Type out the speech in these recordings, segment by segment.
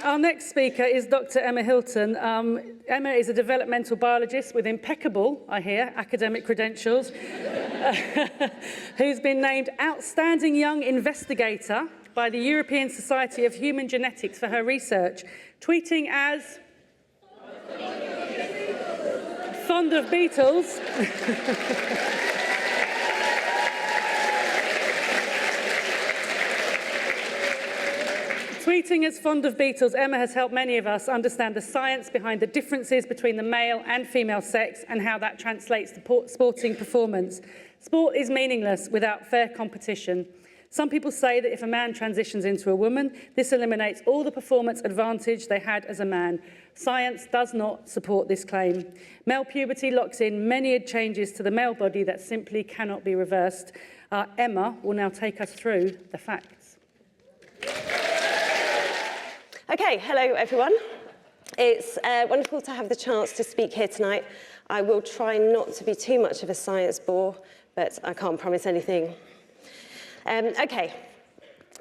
Our next speaker is Dr. Emma Hilton. Emma is a developmental biologist with impeccable, I hear, academic credentials, who's been named Outstanding Young Investigator by the European Society of Human Genetics for her research, tweeting as fond of beetles. Tweeting as fond of beetles, Emma has helped many of us understand the science behind the differences between the male and female sex and how that translates to sporting performance. Sport is meaningless without fair competition. Some people say that if a man transitions into a woman, this eliminates all the performance advantage they had as a man. Science does not support this claim. Male puberty locks in many changes to the male body that simply cannot be reversed. Emma will now take us through the facts. Okay, hello everyone. It's wonderful to have the chance to speak here tonight. I will try not to be too much of a science bore, but I can't promise anything. Okay,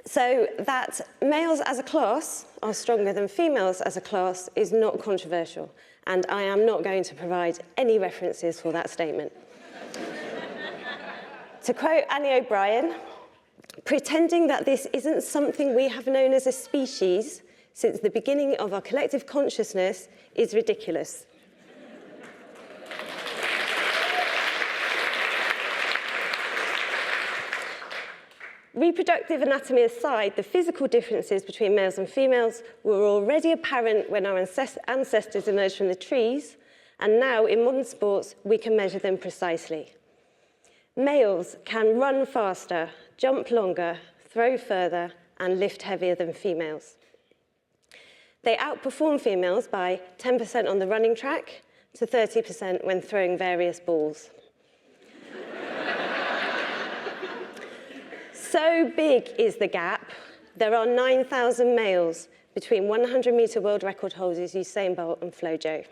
so that males as a class are stronger than females as a class is not controversial, and I am not going to provide any references for that statement. To quote Annie O'Brien, pretending that this isn't something we have known as a species since the beginning of our collective consciousness is ridiculous. Reproductive anatomy aside, the physical differences between males and females were already apparent when our ancestors emerged from the trees, and now in modern sports we can measure them precisely. Males can run faster, jump longer, throw further, and lift heavier than females. They outperform females by 10% on the running track to 30% when throwing various balls. So big is the gap, there are 9,000 males between 100-metre world record holders Usain Bolt and Flojo.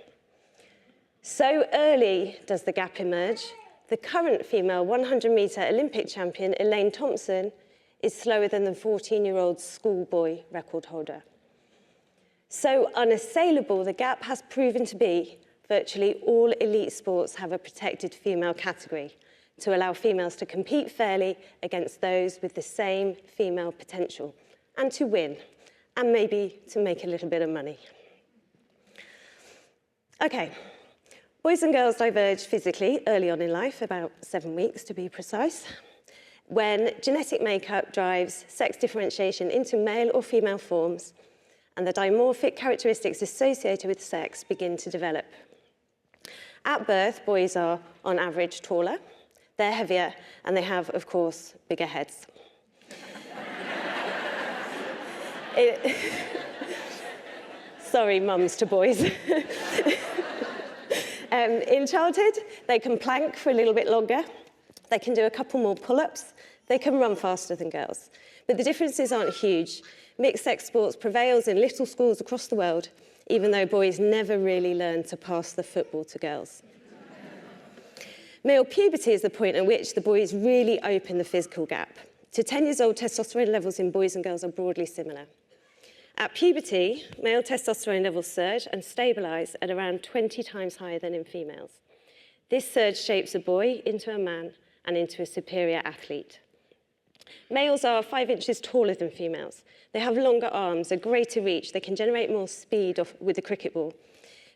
So early does the gap emerge, the current female 100-metre Olympic champion, Elaine Thompson, is slower than the 14-year-old schoolboy record holder. So unassailable the gap has proven to be, virtually all elite sports have a protected female category to allow females to compete fairly against those with the same female potential and to win, and maybe to make a little bit of money. Okay, boys and girls diverge physically early on in life, about 7 weeks to be precise, when genetic makeup drives sex differentiation into male or female forms and the dimorphic characteristics associated with sex begin to develop. At birth, boys are, on average, taller, they're heavier, and they have, of course, bigger heads. Sorry, mums to boys. In childhood, they can plank for a little bit longer, they can do a couple more pull-ups, they can run faster than girls. But the differences aren't huge. Mixed-sex sports prevails in little schools across the world, even though boys never really learn to pass the football to girls. Male puberty is the point at which the boys really open the physical gap. To 10 years old, testosterone levels in boys and girls are broadly similar. At puberty, male testosterone levels surge and stabilise at around 20 times higher than in females. This surge shapes a boy into a man and into a superior athlete. Males are 5 inches taller than females. They have longer arms, a greater reach. They can generate more speed with the cricket ball.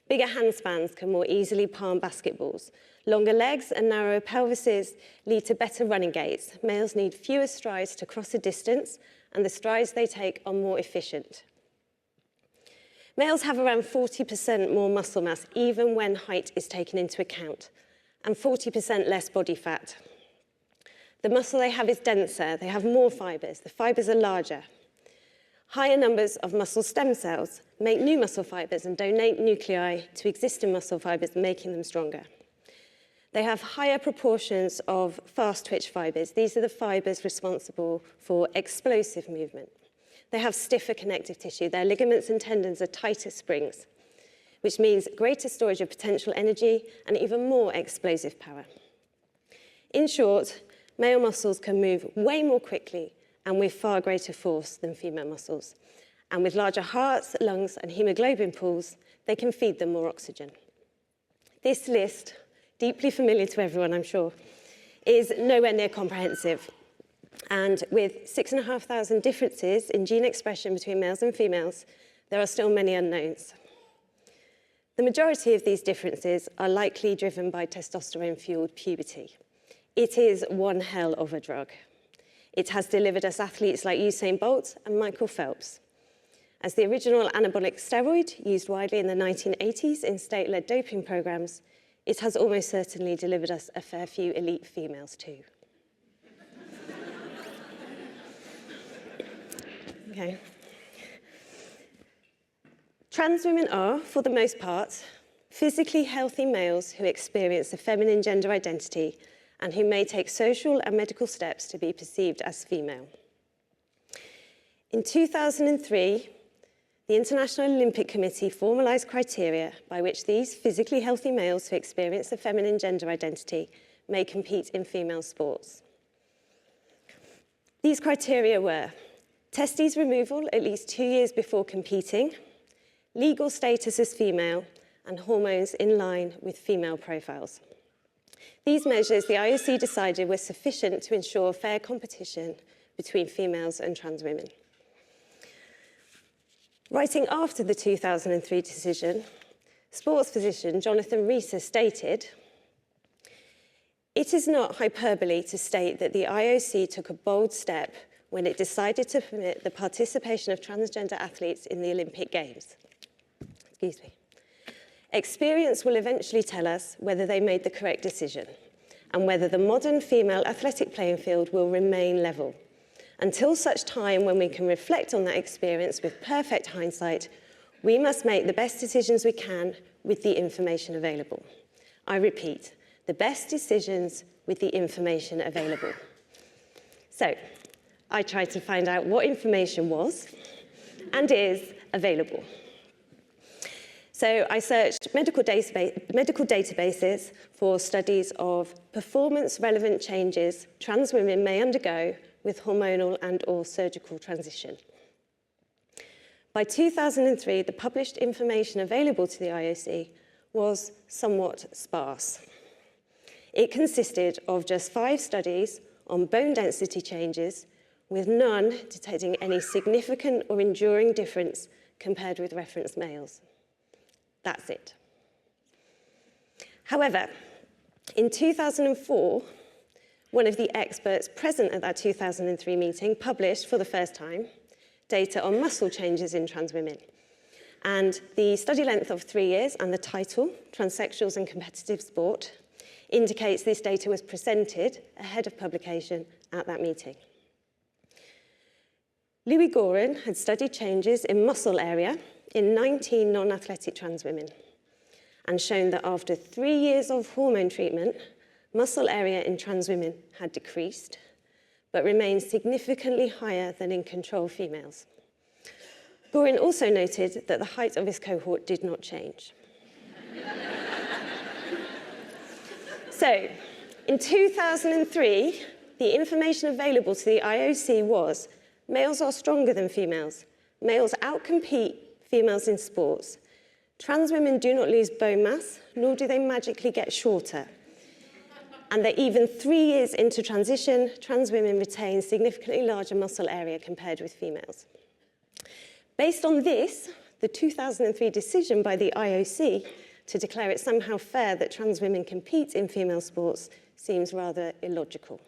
Bigger handspans can more easily palm basketballs. Longer legs and narrower pelvises lead to better running gaits. Males need fewer strides to cross a distance, and the strides they take are more efficient. Males have around 40% more muscle mass, even when height is taken into account, and 40% less body fat. The muscle they have is denser, they have more fibres, the fibres are larger. Higher numbers of muscle stem cells make new muscle fibres and donate nuclei to existing muscle fibres, making them stronger. They have higher proportions of fast twitch fibres. These are the fibres responsible for explosive movement. They have stiffer connective tissue. Their ligaments and tendons are tighter springs, which means greater storage of potential energy and even more explosive power. In short, male muscles can move way more quickly and with far greater force than female muscles. And with larger hearts, lungs, and hemoglobin pools, they can feed them more oxygen. This list, deeply familiar to everyone, I'm sure, is nowhere near comprehensive. And with 6,500 differences in gene expression between males and females, there are still many unknowns. The majority of these differences are likely driven by testosterone-fueled puberty. It is one hell of a drug. It has delivered us athletes like Usain Bolt and Michael Phelps. As the original anabolic steroid used widely in the 1980s in state-led doping programs, it has almost certainly delivered us a fair few elite females too. Okay. Trans women are, for the most part, physically healthy males who experience a feminine gender identity and who may take social and medical steps to be perceived as female. In 2003, the International Olympic Committee formalised criteria by which these physically healthy males who experience a feminine gender identity may compete in female sports. These criteria were testes removal at least 2 years before competing, legal status as female, and hormones in line with female profiles. These measures, the IOC decided, were sufficient to ensure fair competition between females and trans women. Writing after the 2003 decision, sports physician Jonathan Rieser stated, "It is not hyperbole to state that the IOC took a bold step when it decided to permit the participation of transgender athletes in the Olympic Games. Excuse me. Experience will eventually tell us whether they made the correct decision and whether the modern female athletic playing field will remain level. Until such time when we can reflect on that experience with perfect hindsight, we must make the best decisions we can with the information available." I repeat, the best decisions with the information available. So, I tried to find out what information was and is available. So I searched medical databases for studies of performance-relevant changes trans women may undergo with hormonal and/or surgical transition. By 2003, the published information available to the IOC was somewhat sparse. It consisted of just 5 studies on bone density changes, with none detecting any significant or enduring difference compared with reference males. That's it. However, in 2004, one of the experts present at that 2003 meeting published for the first time data on muscle changes in trans women. And the study length of 3 years and the title, Transsexuals and Competitive Sport, indicates this data was presented ahead of publication at that meeting. Louis Gorin had studied changes in muscle area in 19 non-athletic trans women and shown that after 3 years of hormone treatment, muscle area in trans women had decreased, but remained significantly higher than in control females. Gorin also noted that the height of his cohort did not change. So, in 2003, the information available to the IOC was males are stronger than females. Males outcompete females in sports. Trans women do not lose bone mass, nor do they magically get shorter. And that even 3 years into transition, trans women retain significantly larger muscle area compared with females. Based on this, the 2003 decision by the IOC to declare it somehow fair that trans women compete in female sports seems rather illogical.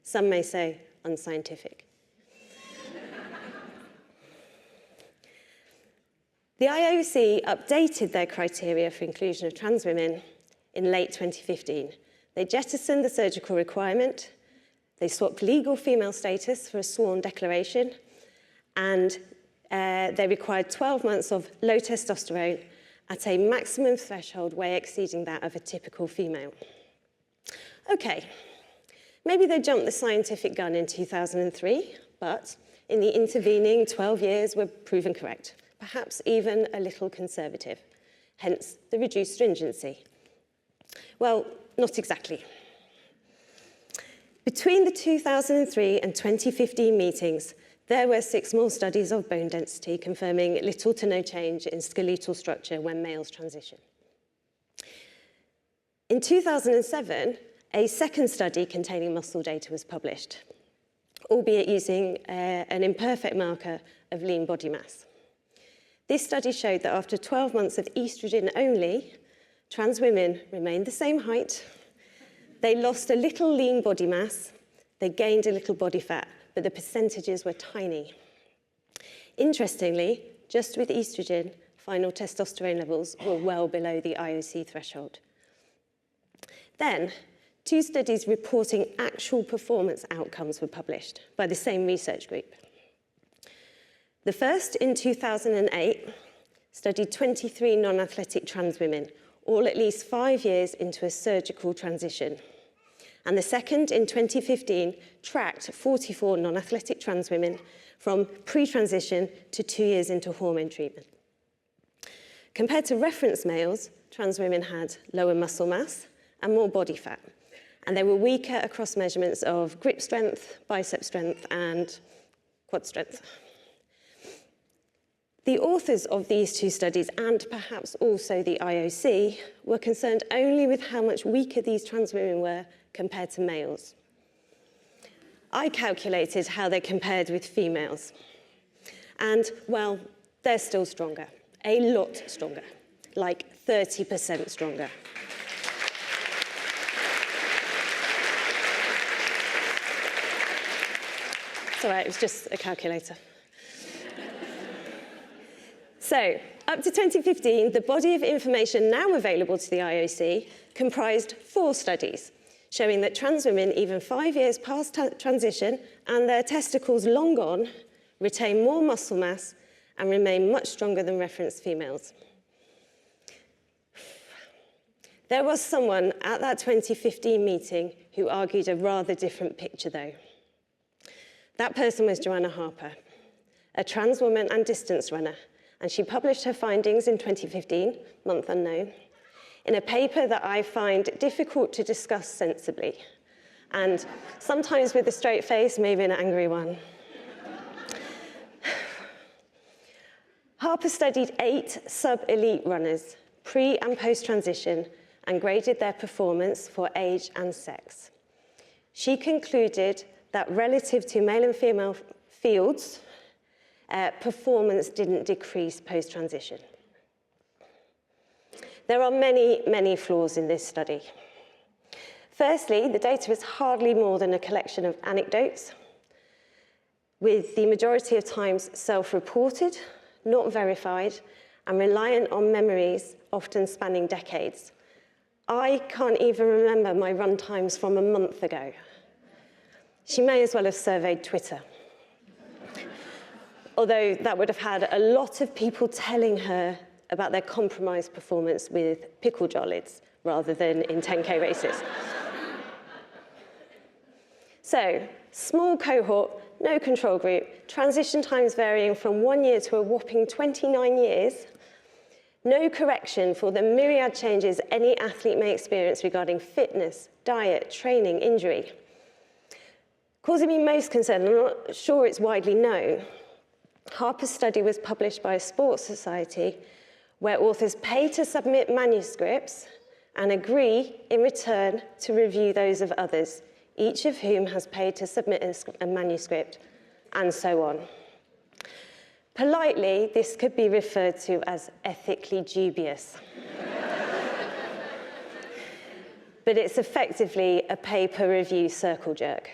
Some may say unscientific. The IOC updated their criteria for inclusion of trans women in late 2015. They jettisoned the surgical requirement, they swapped legal female status for a sworn declaration, and they required 12 months of low testosterone at a maximum threshold way exceeding that of a typical female. Okay, maybe they jumped the scientific gun in 2003, but in the intervening 12 years were proven correct. Perhaps even a little conservative, hence the reduced stringency. Well, not exactly. Between the 2003 and 2015 meetings, There were 6 more studies of bone density confirming little to no change in skeletal structure when males transition. In 2007, a second study containing muscle data was published, albeit using an imperfect marker of lean body mass. This study showed that after 12 months of estrogen only, trans women remained the same height, they lost a little lean body mass, they gained a little body fat, but the percentages were tiny. Interestingly, just with estrogen, final testosterone levels were well below the IOC threshold. Then, 2 studies reporting actual performance outcomes were published by the same research group. The first, in 2008, studied 23 non-athletic trans women, all at least 5 years into a surgical transition. And the second, in 2015, tracked 44 non-athletic trans women from pre-transition to 2 years into hormone treatment. Compared to reference males, trans women had lower muscle mass and more body fat, and they were weaker across measurements of grip strength, bicep strength, and quad strength. The authors of these 2 studies, and perhaps also the IOC, were concerned only with how much weaker these trans women were compared to males. I calculated how they compared with females. And, well, they're still stronger, a lot stronger, like 30% stronger. It's all right, it was just a calculator. So, up to 2015, the body of information now available to the IOC comprised 4 studies, showing that trans women, even 5 years past transition and their testicles long gone, retain more muscle mass and remain much stronger than reference females. There was someone at that 2015 meeting who argued a rather different picture, though. That person was Joanna Harper, a trans woman and distance runner, and she published her findings in 2015, month unknown, in a paper that I find difficult to discuss sensibly, and sometimes with a straight face, maybe an angry one. Harper studied 8 sub-elite runners, pre- and post-transition, and graded their performance for age and sex. She concluded that relative to male and female fields, performance didn't decrease post-transition. There are many, many flaws in this study. Firstly, the data is hardly more than a collection of anecdotes, with the majority of times self-reported, not verified, and reliant on memories often spanning decades. I can't even remember my run times from a month ago. She may as well have surveyed Twitter. Although that would have had a lot of people telling her about their compromised performance with pickle jar lids rather than in 10K races. So, small cohort, no control group, transition times varying from 1 year to a whopping 29 years, no correction for the myriad changes any athlete may experience regarding fitness, diet, training, injury. Causing me most concern, I'm not sure it's widely known, Harper's study was published by a sports society where authors pay to submit manuscripts and agree in return to review those of others, each of whom has paid to submit a manuscript, and so on. Politely, this could be referred to as ethically dubious. But it's effectively a paper review circle jerk.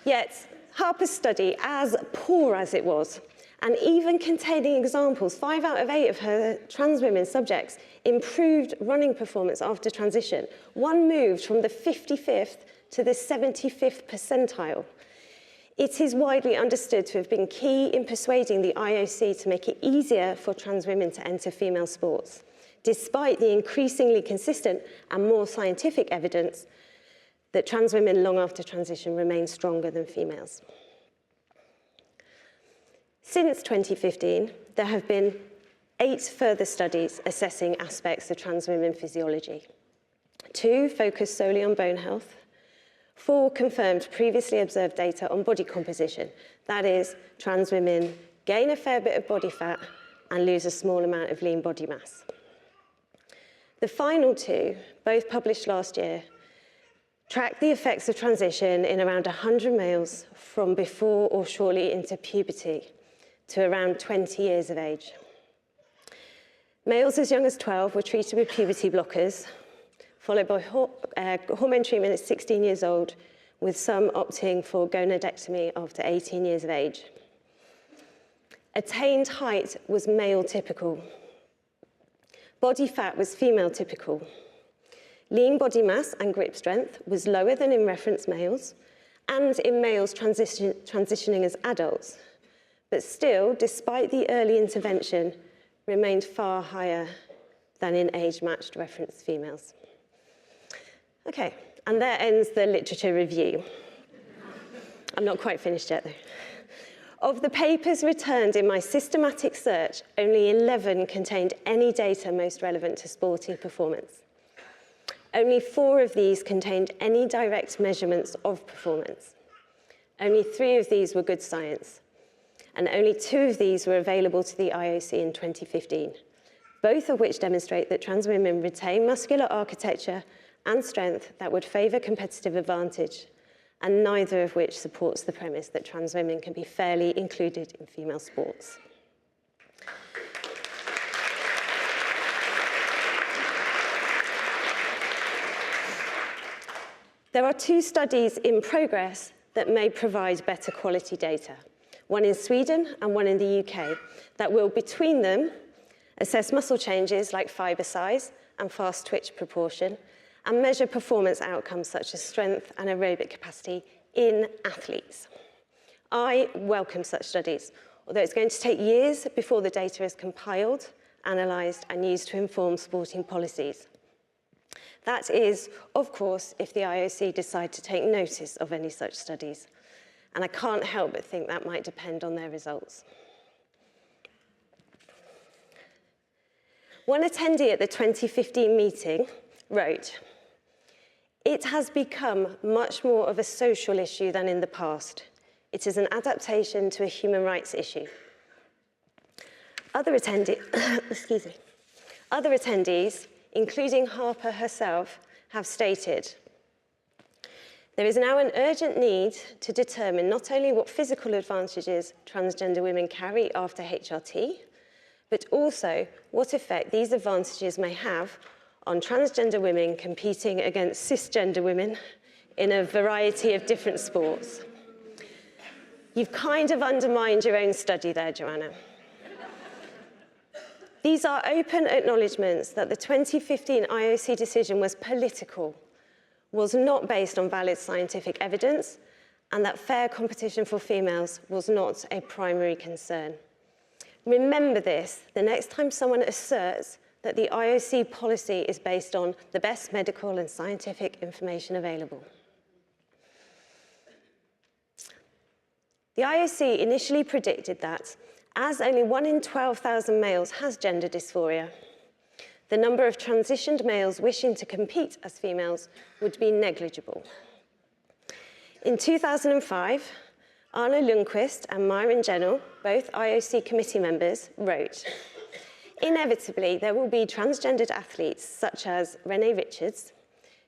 Yet, Harper's study, as poor as it was, and even containing examples, 5 out of 8 of her trans women subjects improved running performance after transition. One moved from the 55th to the 75th percentile. It is widely understood to have been key in persuading the IOC to make it easier for trans women to enter female sports, despite the increasingly consistent and more scientific evidence that trans women long after transition remain stronger than females. Since 2015, there have been 8 further studies assessing aspects of trans women physiology. 2 focused solely on bone health. 4 confirmed previously observed data on body composition. That is, trans women gain a fair bit of body fat and lose a small amount of lean body mass. The final 2, both published last year, tracked the effects of transition in around 100 males from before or shortly into puberty to around 20 years of age. Males as young as 12 were treated with puberty blockers, followed by hormone treatment at 16 years old, with some opting for gonadectomy after 18 years of age. Attained height was male typical. Body fat was female typical. Lean body mass and grip strength was lower than in reference males and in males transitioning as adults, but still, despite the early intervention, remained far higher than in age-matched reference females. Okay, and there ends the literature review. I'm not quite finished yet, though. Of the papers returned in my systematic search, only 11 contained any data most relevant to sporting performance. Only 4 of these contained any direct measurements of performance. Only 3 of these were good science, and only 2 of these were available to the IOC in 2015, both of which demonstrate that trans women retain muscular architecture and strength that would favour competitive advantage, and neither of which supports the premise that trans women can be fairly included in female sports. There are 2 studies in progress that may provide better quality data, one in Sweden and one in the UK, that will, between them, assess muscle changes like fibre size and fast twitch proportion, and measure performance outcomes such as strength and aerobic capacity in athletes. I welcome such studies, although it's going to take years before the data is compiled, analysed, and used to inform sporting policies. That is, of course, if the IOC decide to take notice of any such studies, and I can't help but think that might depend on their results. One attendee at the 2015 meeting wrote, "It has become much more of a social issue than in the past. It is an adaptation to a human rights issue." Other attendees, including Harper herself, have stated, "There is now an urgent need to determine not only what physical advantages transgender women carry after HRT, but also what effect these advantages may have on transgender women competing against cisgender women in a variety of different sports." You've kind of undermined your own study there, Joanna. These are open acknowledgements that the 2015 IOC decision was political, was not based on valid scientific evidence, and that fair competition for females was not a primary concern. Remember this the next time someone asserts that the IOC policy is based on the best medical and scientific information available. The IOC initially predicted that, as only 1 in 12,000 males has gender dysphoria, the number of transitioned males wishing to compete as females would be negligible. In 2005, Arno Lundqvist and Myron Jennell, both IOC committee members, wrote, "Inevitably, there will be transgendered athletes, such as Renee Richards,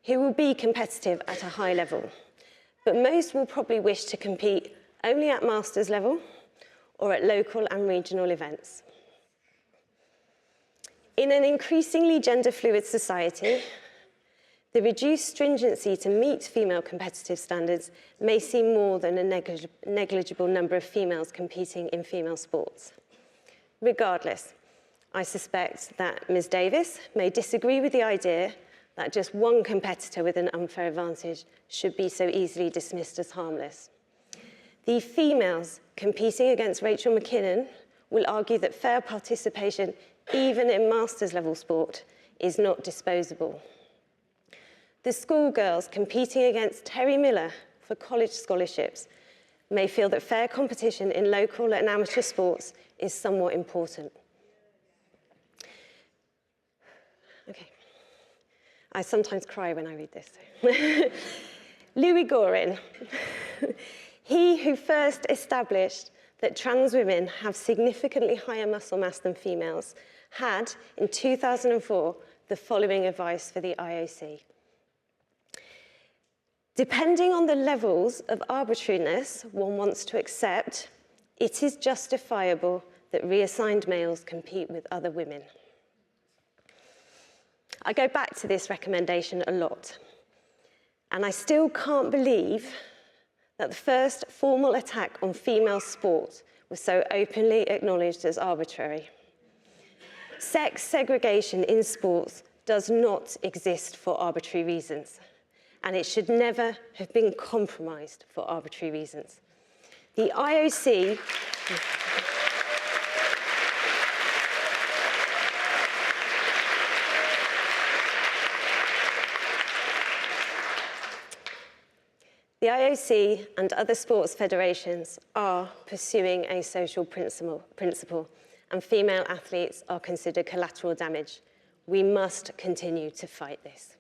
who will be competitive at a high level, but most will probably wish to compete only at masters level or at local and regional events." In an increasingly gender-fluid society, the reduced stringency to meet female competitive standards may see more than a negligible number of females competing in female sports. Regardless, I suspect that Ms. Davis may disagree with the idea that just one competitor with an unfair advantage should be so easily dismissed as harmless. The females competing against Rachel McKinnon will argue that fair participation, even in masters level sport, is not disposable. The schoolgirls competing against Terry Miller for college scholarships may feel that fair competition in local and amateur sports is somewhat important. I sometimes cry when I read this. Louis Gorin, he who first established that trans women have significantly higher muscle mass than females, had, in 2004, the following advice for the IOC. Depending on the levels of arbitrariness one wants to accept, it is justifiable that reassigned males compete with other women. I go back to this recommendation a lot, and I still can't believe that the first formal attack on female sport was so openly acknowledged as arbitrary. Sex segregation in sports does not exist for arbitrary reasons, and it should never have been compromised for arbitrary reasons. The IOC... The IOC and other sports federations are pursuing a social principle, and female athletes are considered collateral damage. We must continue to fight this.